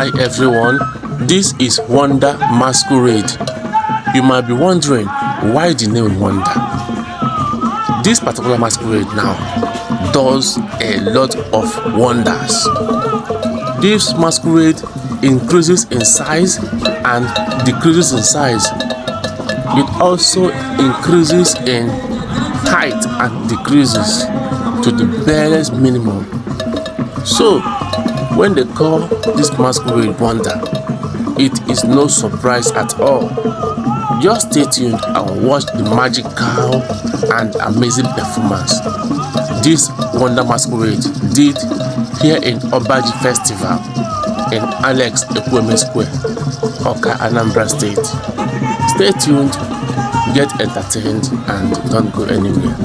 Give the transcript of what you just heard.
Hi everyone, this is Wonder Masquerade. You might be wondering why the name Wonder. This particular masquerade now does a lot of wonders. This masquerade increases in size and decreases in size. It also increases in height and decreases to the barest minimum. So when they call this masquerade Wonder, it is no surprise at all. Just stay tuned and watch the magical and amazing performance this Wonder Masquerade did here in Obaji Festival in Alex Ekweme Square, Oka, Anambra State. Stay tuned, get entertained, and don't go anywhere.